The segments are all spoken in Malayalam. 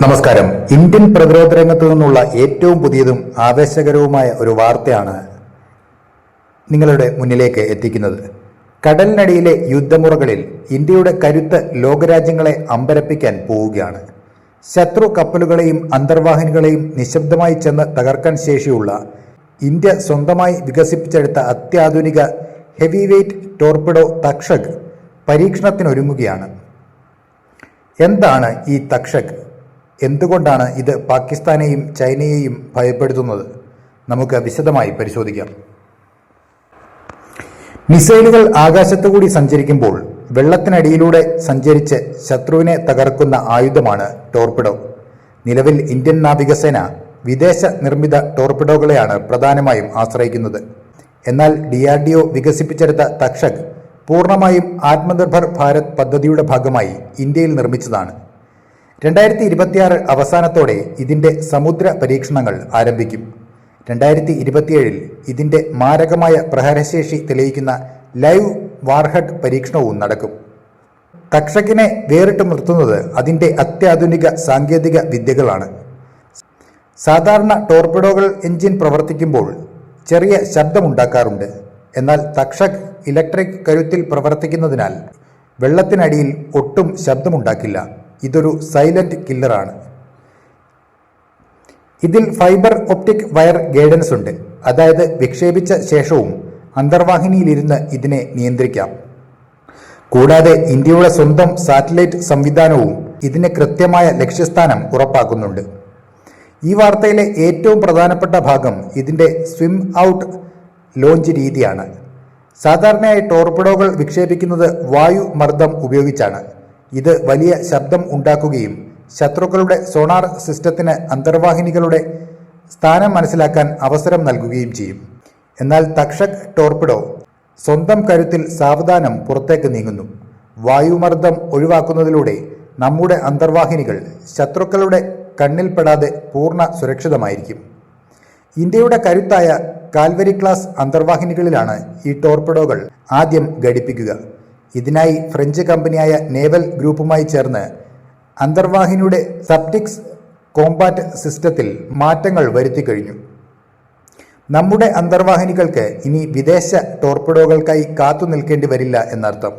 നമസ്കാരം. ഇന്ത്യൻ പ്രതിരോധ രംഗത്തു നിന്നുള്ള ഏറ്റവും പുതിയതും ആവേശകരവുമായ ഒരു വാർത്തയാണ് നിങ്ങളുടെ മുന്നിലേക്ക് എത്തിക്കുന്നത്. കടലിനടിയിലെ യുദ്ധമുറകളിൽ ഇന്ത്യയുടെ കരുത്ത് ലോകരാജ്യങ്ങളെ അമ്പരപ്പിക്കാൻ പോവുകയാണ്. ശത്രു കപ്പലുകളെയും അന്തർവാഹിനികളെയും നിശബ്ദമായി ചെന്ന് തകർക്കാൻ ശേഷിയുള്ള ഇന്ത്യ സ്വന്തമായി വികസിപ്പിച്ചെടുത്ത അത്യാധുനിക ഹെവി വെയ്റ്റ് ടോർപിഡോ തക്ഷക് പരീക്ഷണത്തിനൊരുങ്ങുകയാണ്. എന്താണ് ഈ തക്ഷക്? എന്തുകൊണ്ടാണ് ഇത് പാകിസ്ഥാനെയും ചൈനയെയും ഭയപ്പെടുത്തുന്നത്? നമുക്ക് വിശദമായി പരിശോധിക്കാം. മിസൈലുകൾ ആകാശത്തുകൂടി സഞ്ചരിക്കുമ്പോൾ വെള്ളത്തിനടിയിലൂടെ സഞ്ചരിച്ച് ശത്രുവിനെ തകർക്കുന്ന ആയുധമാണ് ടോർപിഡോ. നിലവിൽ ഇന്ത്യൻ നാവികസേന വിദേശ നിർമ്മിത ടോർപിഡോകളെയാണ് പ്രധാനമായും ആശ്രയിക്കുന്നത്. എന്നാൽ DRDO വികസിപ്പിച്ചെടുത്ത തക്ഷക് പൂർണ്ണമായും ആത്മനിർഭർ ഭാരത് പദ്ധതിയുടെ ഭാഗമായി ഇന്ത്യയിൽ നിർമ്മിച്ചതാണ്. 2026 അവസാനത്തോടെ ഇതിൻ്റെ സമുദ്ര പരീക്ഷണങ്ങൾ ആരംഭിക്കും. 2027 ഇതിൻ്റെ മാരകമായ പ്രഹരശേഷി തെളിയിക്കുന്ന ലൈവ് വാർഹെഡ് പരീക്ഷണവും നടക്കും. തക്ഷകിനെ വേറിട്ട് നിർത്തുന്നത് അതിൻ്റെ അത്യാധുനിക സാങ്കേതിക വിദ്യകളാണ്. സാധാരണ ടോർപിഡോകൾ എഞ്ചിൻ പ്രവർത്തിക്കുമ്പോൾ ചെറിയ ശബ്ദമുണ്ടാക്കാറുണ്ട്. എന്നാൽ തക്ഷക് ഇലക്ട്രിക് കരുത്തിൽ പ്രവർത്തിക്കുന്നതിനാൽ വെള്ളത്തിനടിയിൽ ഒട്ടും ശബ്ദമുണ്ടാക്കില്ല. ഇതൊരു സൈലന്റ് കില്ലറാണ്. ഇതിൽ ഫൈബർ ഒപ്റ്റിക് വയർ ഗൈഡൻസ് ഉണ്ട്. അതായത് വിക്ഷേപിച്ച ശേഷവും അന്തർവാഹിനിയിലിരുന്ന് ഇതിനെ നിയന്ത്രിക്കാം. കൂടാതെ ഇന്ത്യയുടെ സ്വന്തം സാറ്റലൈറ്റ് സംവിധാനവും ഇതിന് കൃത്യമായ ലക്ഷ്യസ്ഥാനം ഉറപ്പാക്കുന്നുണ്ട്. ഈ വാർത്തയിലെ ഏറ്റവും പ്രധാനപ്പെട്ട ഭാഗം ഇതിൻ്റെ സ്വിം ഔട്ട് ലോഞ്ച് രീതിയാണ്. സാധാരണയായി ടോർപിഡോകൾ വിക്ഷേപിക്കുന്നത് വായുമർദ്ദം ഉപയോഗിച്ചാണ്. ഇത് വലിയ ശബ്ദം ഉണ്ടാക്കുകയും ശത്രുക്കളുടെ സോണാർ സിസ്റ്റത്തിന് അന്തർവാഹിനികളുടെ സ്ഥാനം മനസ്സിലാക്കാൻ അവസരം നൽകുകയും ചെയ്യും. എന്നാൽ തക്ഷക് ടോർപിഡോ സ്വന്തം കരുത്തിൽ സാവധാനം പുറത്തേക്ക് നീങ്ങുന്നു. വായുമർദ്ദം ഒഴിവാക്കുന്നതിലൂടെ നമ്മുടെ അന്തർവാഹിനികൾ ശത്രുക്കളുടെ കണ്ണിൽപ്പെടാതെ പൂർണ്ണ സുരക്ഷിതമായിരിക്കും. ഇന്ത്യയുടെ കരുത്തായ കാൽവരി ക്ലാസ് അന്തർവാഹിനികളിലാണ് ഈ ടോർപിഡോകൾ ആദ്യം ഘടിപ്പിക്കുക. ഇതിനായി ഫ്രഞ്ച് കമ്പനിയായ നേവൽ ഗ്രൂപ്പുമായി ചേർന്ന് അന്തർവാഹിനിയുടെ സപ്റ്റിക്സ് കോമ്പാറ്റ് സിസ്റ്റത്തിൽ മാറ്റങ്ങൾ വരുത്തിക്കഴിഞ്ഞു. നമ്മുടെ അന്തർവാഹിനികൾക്ക് ഇനി വിദേശ ടോർപിഡോകൾക്കായി കാത്തു നിൽക്കേണ്ടി വരില്ല എന്നർത്ഥം.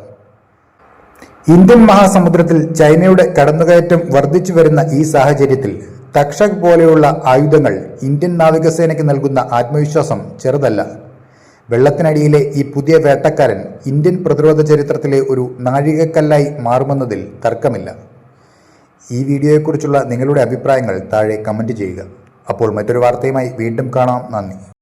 ഇന്ത്യൻ മഹാസമുദ്രത്തിൽ ചൈനയുടെ കടന്നുകയറ്റം വർദ്ധിച്ചു വരുന്ന ഈ സാഹചര്യത്തിൽ തക്ഷക് പോലെയുള്ള ആയുധങ്ങൾ ഇന്ത്യൻ നാവികസേനയ്ക്ക് നൽകുന്ന ആത്മവിശ്വാസം ചെറുതല്ല. വെള്ളത്തിനടിയിലെ ഈ പുതിയ വേട്ടക്കാരൻ ഇന്ത്യൻ പ്രതിരോധ ചരിത്രത്തിലെ ഒരു നാഴികക്കല്ലായി മാറുമെന്നതിൽ തർക്കമില്ല. ഈ വീഡിയോയെക്കുറിച്ചുള്ള നിങ്ങളുടെ അഭിപ്രായങ്ങൾ താഴെ കമൻറ്റ് ചെയ്യുക. അപ്പോൾ മറ്റൊരു വാർത്തയുമായി വീണ്ടും കാണാം. നന്ദി.